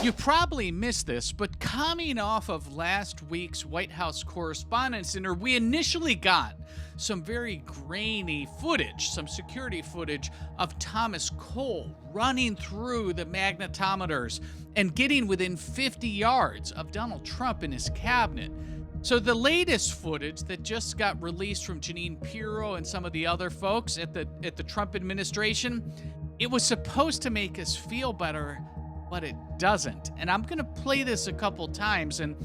You probably missed this, but coming off of last week's White House Correspondents Dinner, we initially got some very grainy footage, some security footage of Thomas Cole running through the magnetometers and getting within 50 yards of Donald Trump and his cabinet. So the latest footage that just got released from Janine Pirro and some of the other folks at the Trump administration, it was supposed to make us feel better, but it doesn't. And I'm going to play this a couple times. And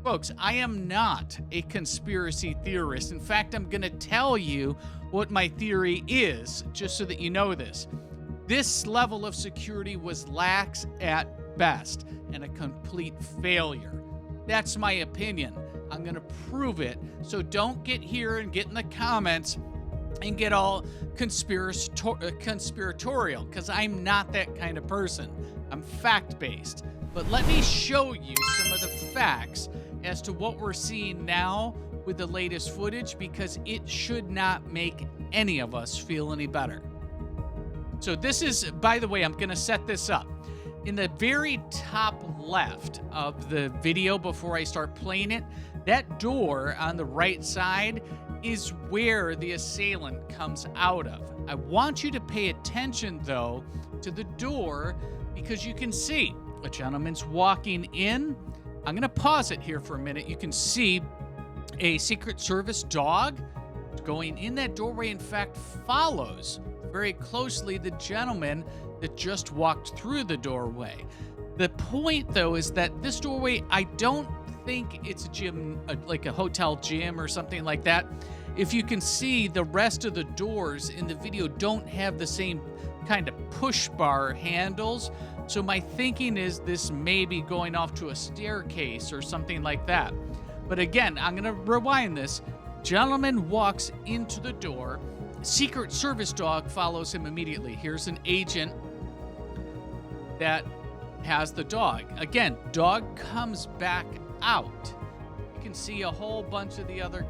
folks, I am not a conspiracy theorist. In fact, I'm going to tell you what my theory is, just so that you know this. This level of security was lax at best and a complete failure. That's my opinion. I'm going to prove it. So don't get here and get in the comments and get all conspiratorial, because I'm not that kind of person. I'm fact-based. But let me show you some of the facts as to what we're seeing now with the latest footage, because it should not make any of us feel any better. So this is, by the way, I'm going to set this up. In the very top left of the video before I start playing it, that door on the right side is where the assailant comes out of. I want you to pay attention, though, to the door, because you can see a gentleman's walking in. I'm going to pause it here for a minute. You can see a Secret Service dog going in that doorway, in fact, follows very closely the gentleman that just walked through the doorway. The point, though, is that this doorway, I don't think it's a gym, like a hotel gym or something like that. If you can see, the rest of the doors in the video don't have the same kind of push bar handles. So my thinking is this may be going off to a staircase or something like that. But again, I'm going to rewind this. Gentleman walks into the door. Secret Service dog follows him immediately. Here's an agent that has the dog. Again, dog comes back out. You can see a whole bunch of the other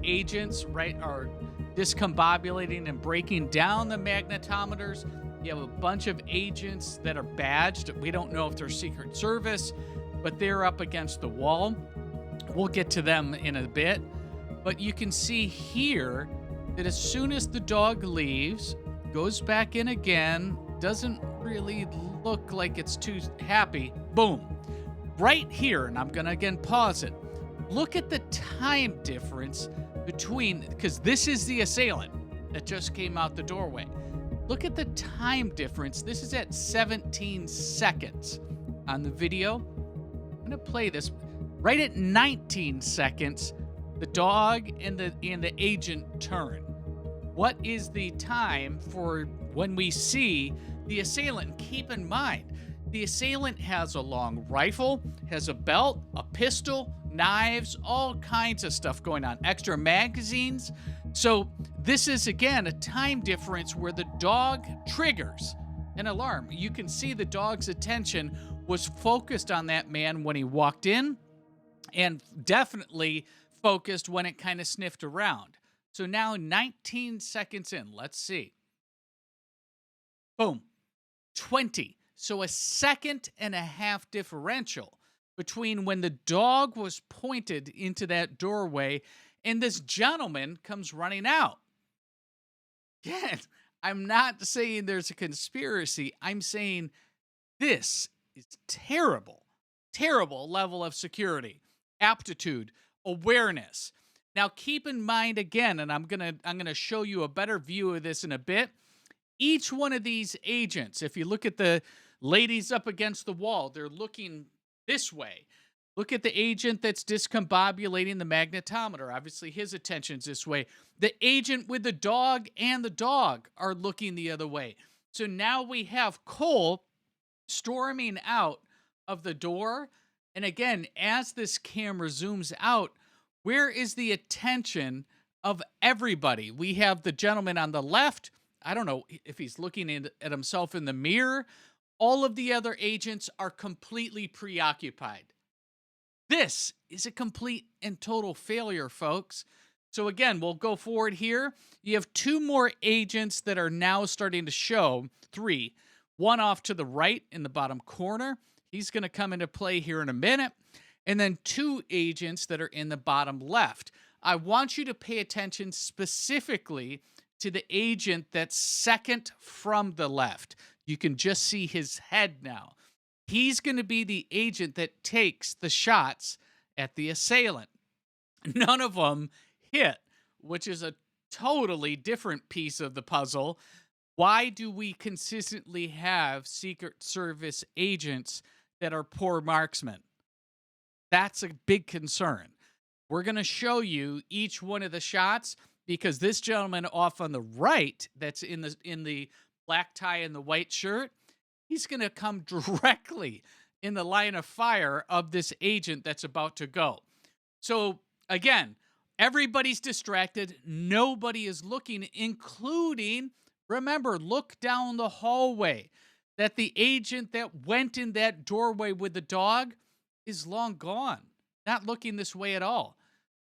agents, right, are discombobulating and breaking down the magnetometers. You have a bunch of agents that are badged. We don't know if they're Secret Service, but they're up against the wall. We'll get to them in a bit. But you can see here that as soon as the dog leaves, goes back in again, doesn't really look like it's too happy. Boom. Right here, and I'm going to again pause it. Look at the time difference between, because this is the assailant that just came out the doorway. Look at the time difference. This is at 17 seconds on the video. I'm going to play this. Right at 19 seconds, the dog and the agent turn. What is the time for when we see the assailant? Keep in mind, the assailant has a long rifle, has a belt, a pistol, knives, all kinds of stuff going on, extra magazines. So this is, again, a time difference where the dog triggers an alarm. You can see the dog's attention was focused on that man when he walked in, and definitely focused when it kind of sniffed around. So now 19 seconds in, let's see. Boom, 20. So a second and a half differential between when the dog was pointed into that doorway and this gentleman comes running out. Again, I'm not saying there's a conspiracy. I'm saying this is terrible, terrible level of security, aptitude, awareness. Now, keep in mind again, and I'm gonna show you a better view of this in a bit. Each one of these agents, if you look at the ladies up against the wall, they're looking this way. Look at the agent that's discombobulating the magnetometer. Obviously, his attention's this way. The agent with the dog and the dog are looking the other way. So now we have Cole storming out of the door. And again, as this camera zooms out, where is the attention of everybody? We have the gentleman on the left. I don't know if he's looking at himself in the mirror. All of the other agents are completely preoccupied. This is a complete and total failure, folks. So again, we'll go forward here. You have two more agents that are now starting to show, three. One off to the right in the bottom corner. He's going to come into play here in a minute. And then 2 agents that are in the bottom left. I want you to pay attention specifically to the agent that's second from the left. You can just see his head now. He's going to be the agent that takes the shots at the assailant. None of them hit, which is a totally different piece of the puzzle. Why do we consistently have Secret Service agents that are poor marksmen? That's a big concern. We're going to show you each one of the shots because this gentleman off on the right that's in the black tie and the white shirt, he's going to come directly in the line of fire of this agent that's about to go. So again, everybody's distracted. Nobody is looking, including, remember, look down the hallway. That the agent that went in that doorway with the dog is long gone. Not looking this way at all.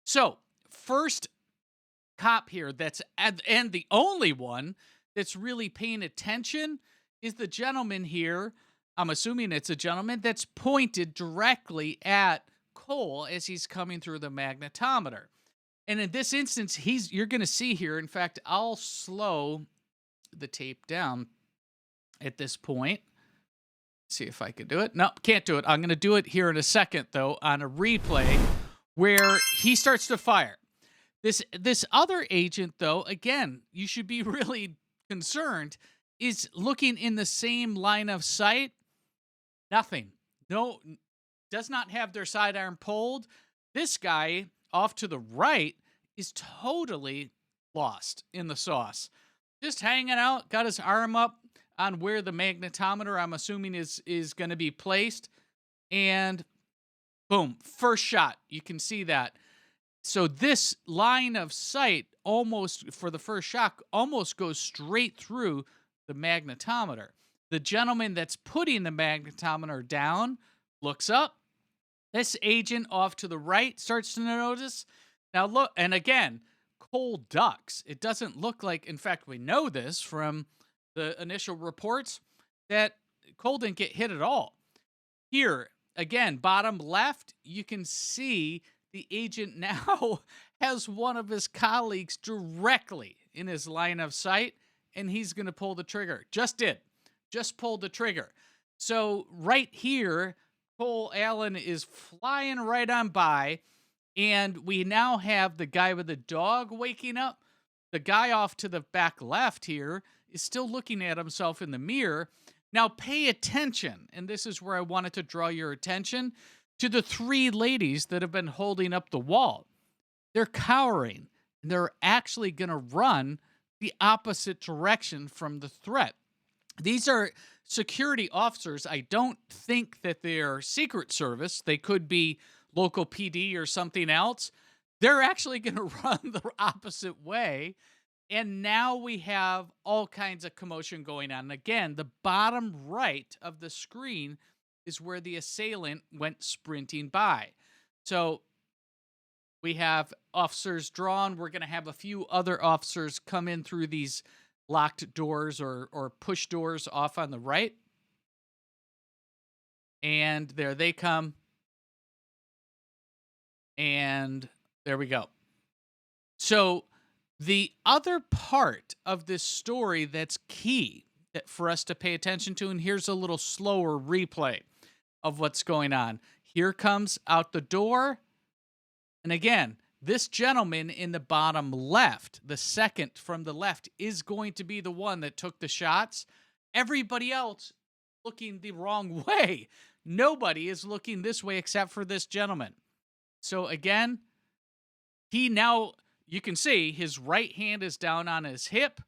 So, first cop here and the only one that's really paying attention is the gentleman here. I'm assuming it's a gentleman that's pointed directly at Cole as he's coming through the magnetometer. And in this instance, you're going to see here, in fact, I'll slow the tape down at this point. See if I can do it. No, can't do it. I'm going to do it here in a second, though, on a replay where he starts to fire. This other agent, though, again, you should be really concerned, is looking in the same line of sight. Nothing. No, does not have their sidearm pulled. This guy off to the right is totally lost in the sauce. Just hanging out, got his arm up on where the magnetometer, I'm assuming, is going to be placed. And boom, first shot. You can see that. So this line of sight almost, for the first shot, almost goes straight through the magnetometer. The gentleman that's putting the magnetometer down looks up. This agent off to the right starts to notice. Now look, and again, Cole ducks. It doesn't look like, in fact, we know this from the initial reports, that Cole didn't get hit at all. Here, again, bottom left, you can see the agent now has one of his colleagues directly in his line of sight, and he's going to pull the trigger. Just pulled the trigger. So right here, Cole Allen is flying right on by, and we now have the guy with the dog waking up. The guy off to the back left here is still looking at himself in the mirror. Now pay attention, and this is where I wanted to draw your attention, to the 3 ladies that have been holding up the wall. They're cowering, and they're actually going to run the opposite direction from the threat. These are security officers. I don't think that they're Secret Service. They could be local PD or something else. They're actually going to run the opposite way. And now we have all kinds of commotion going on. And again, the bottom right of the screen is where the assailant went sprinting by. So we have officers drawn. We're going to have a few other officers come in through these locked doors or push doors off on the right. And there they come. And there we go. So the other part of this story that's key for us to pay attention to, and here's a little slower replay of what's going on. Here comes out the door. And again, this gentleman in the bottom left, the second from the left, is going to be the one that took the shots. Everybody else looking the wrong way. Nobody is looking this way except for this gentleman. So again, he now, you can see his right hand is down on his hip.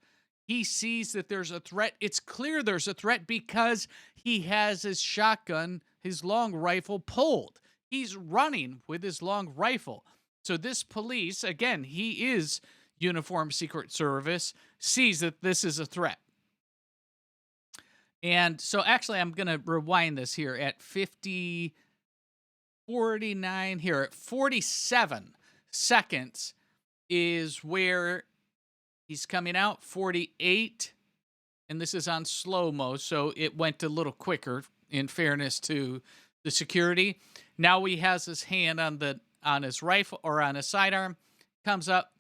He sees that there's a threat. It's clear there's a threat because he has his shotgun, his long rifle pulled. He's running with his long rifle. So this police, again, he is uniformed Secret Service, sees that this is a threat. And so actually I'm going to rewind this here at 49 here at 47 seconds is where he's coming out. 48, and this is on slow-mo, so it went a little quicker in fairness to the security. Now he has his hand on his rifle or on his sidearm, comes up,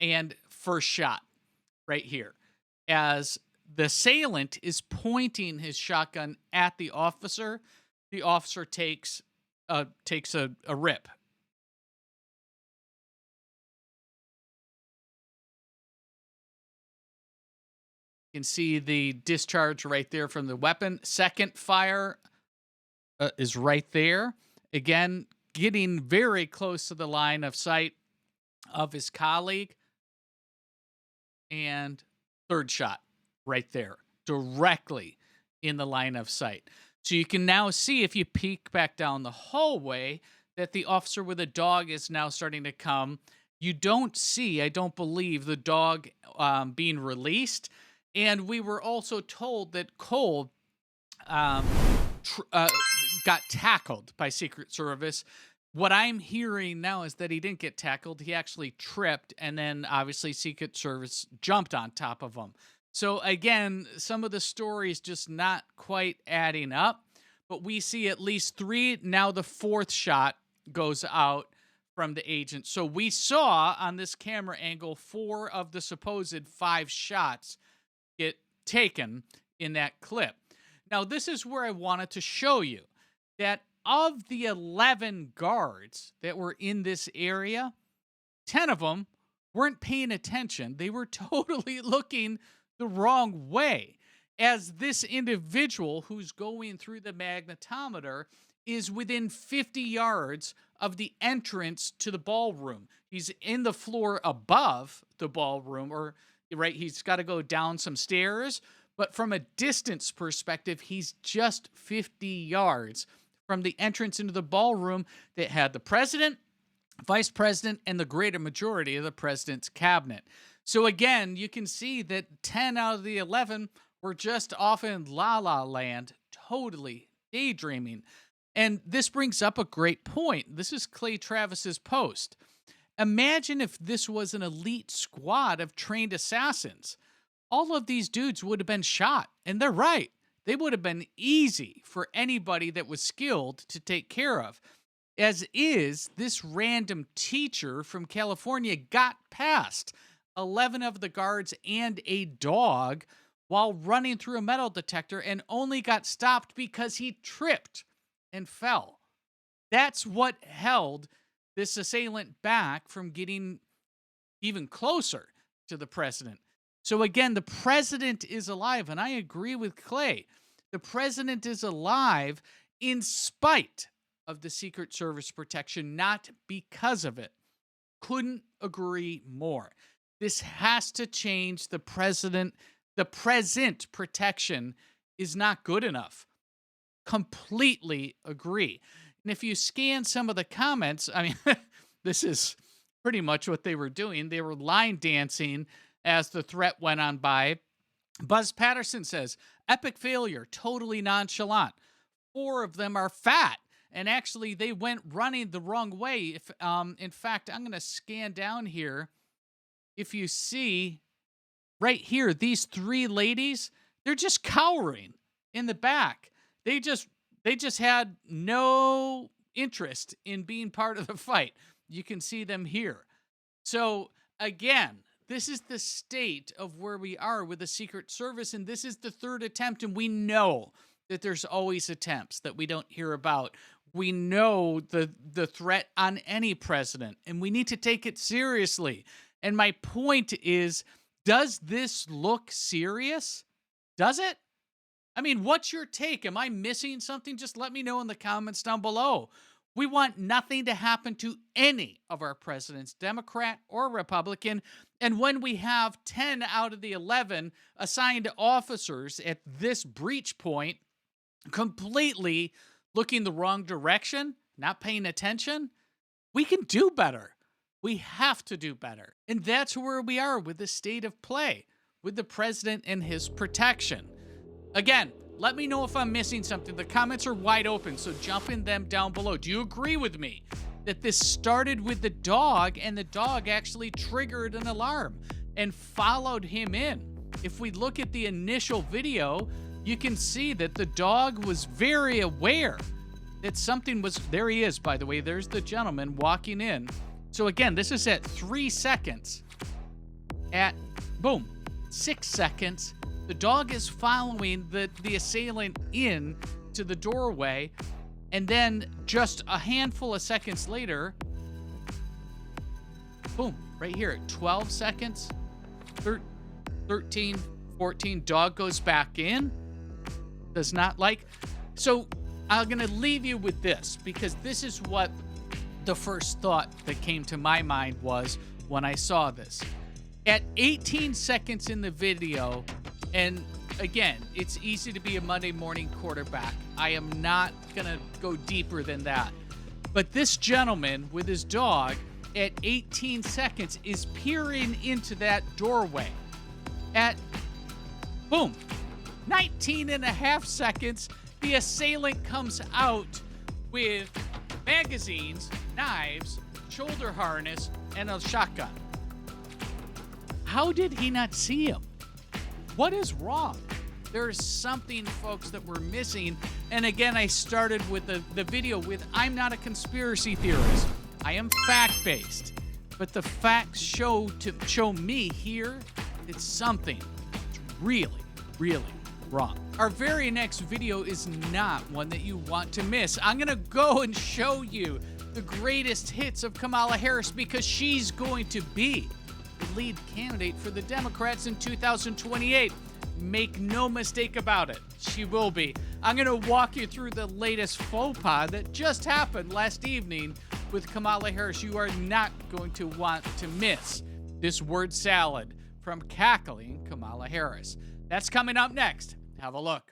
and first shot right here. As the assailant is pointing his shotgun at the officer takes a rip. You can see the discharge right there from the weapon. Second fire is right there. Again, getting very close to the line of sight of his colleague. And third shot right there, directly in the line of sight. So you can now see, if you peek back down the hallway, that the officer with a dog is now starting to come. You don't see, I don't believe, the dog being released. And we were also told that Cole got tackled by Secret Service. What I'm hearing now is that he didn't get tackled. He actually tripped, and then obviously Secret Service jumped on top of him. So again, some of the stories just not quite adding up. But we see at least 3. Now the 4th shot goes out from the agent. So we saw on this camera angle 4 of the supposed 5 shots get taken in that clip. Now, this is where I wanted to show you that of the 11 guards that were in this area, 10 of them weren't paying attention. They were totally looking the wrong way, as this individual who's going through the magnetometer is within 50 yards of the entrance to the ballroom. He's in the floor above the ballroom, or right, he's got to go down some stairs, but from a distance perspective, he's just 50 yards from the entrance into the ballroom that had the president, vice president, and the greater majority of the president's cabinet. So again, you can see that 10 out of the 11 were just off in la-la land, totally daydreaming. And this brings up a great point. This is Clay Travis's post. Imagine if this was an elite squad of trained assassins. All of these dudes would have been shot, and they're right. They would have been easy for anybody that was skilled to take care of. As is, this random teacher from California got past 11 of the guards and a dog while running through a metal detector, and only got stopped because he tripped and fell. That's what held this assailant back from getting even closer to the president. So again, the president is alive, and I agree with Clay. The president is alive in spite of the Secret Service protection, not because of it. Couldn't agree more. This has to change. The present protection is not good enough. Completely agree. And if you scan some of the comments, I mean, this is pretty much what they were doing. They were line dancing as the threat went on by. Buzz Patterson says, epic failure, totally nonchalant. 4 of them are fat. And actually, they went running the wrong way. In fact, I'm going to scan down here. If you see right here, these 3 ladies, they're just cowering in the back. They just had no interest in being part of the fight. You can see them here. So again, this is the state of where we are with the Secret Service, and this is the 3rd attempt, and we know that there's always attempts that we don't hear about. We know the threat on any president, and we need to take it seriously. And my point is, does this look serious? Does it? I mean, what's your take? Am I missing something? Just let me know in the comments down below. We want nothing to happen to any of our presidents, Democrat or Republican. And when we have 10 out of the 11 assigned officers at this breach point, completely looking the wrong direction, not paying attention, we can do better. We have to do better. And that's where we are with the state of play, with the president and his protection. Again, let me know if I'm missing something. The comments are wide open, so jump in them down below. Do you agree with me that this started with the dog, and the dog actually triggered an alarm and followed him in? If we look at the initial video, you can see that the dog was very aware that something was, there he is, by the way, there's the gentleman walking in. So again, this is at 3 seconds. At, boom, 6 seconds, the dog is following the assailant in to the doorway, and then just a handful of seconds later, boom, right here at 12 seconds, 13, 14, dog goes back in, does not like. So I'm going to leave you with this, because this is what the first thought that came to my mind was when I saw this. At 18 seconds in the video, and again, it's easy to be a Monday morning quarterback. I am not going to go deeper than that. But this gentleman with his dog at 18 seconds is peering into that doorway. At, boom, 19 and a half seconds, the assailant comes out with magazines, knives, shoulder harness, and a shotgun. How did he not see him? What is wrong? There's something, folks, that we're missing. And again, I started with the video with, I'm not a conspiracy theorist. I am fact-based. But the facts show me here that something is really, really wrong. Our very next video is not one that you want to miss. I'm going to go and show you the greatest hits of Kamala Harris, because she's going to be the lead candidate for the Democrats in 2028. Make no mistake about it, she will be. I'm going to walk you through the latest faux pas that just happened last evening with Kamala Harris. You are not going to want to miss this word salad from cackling Kamala Harris. That's coming up next. Have a look.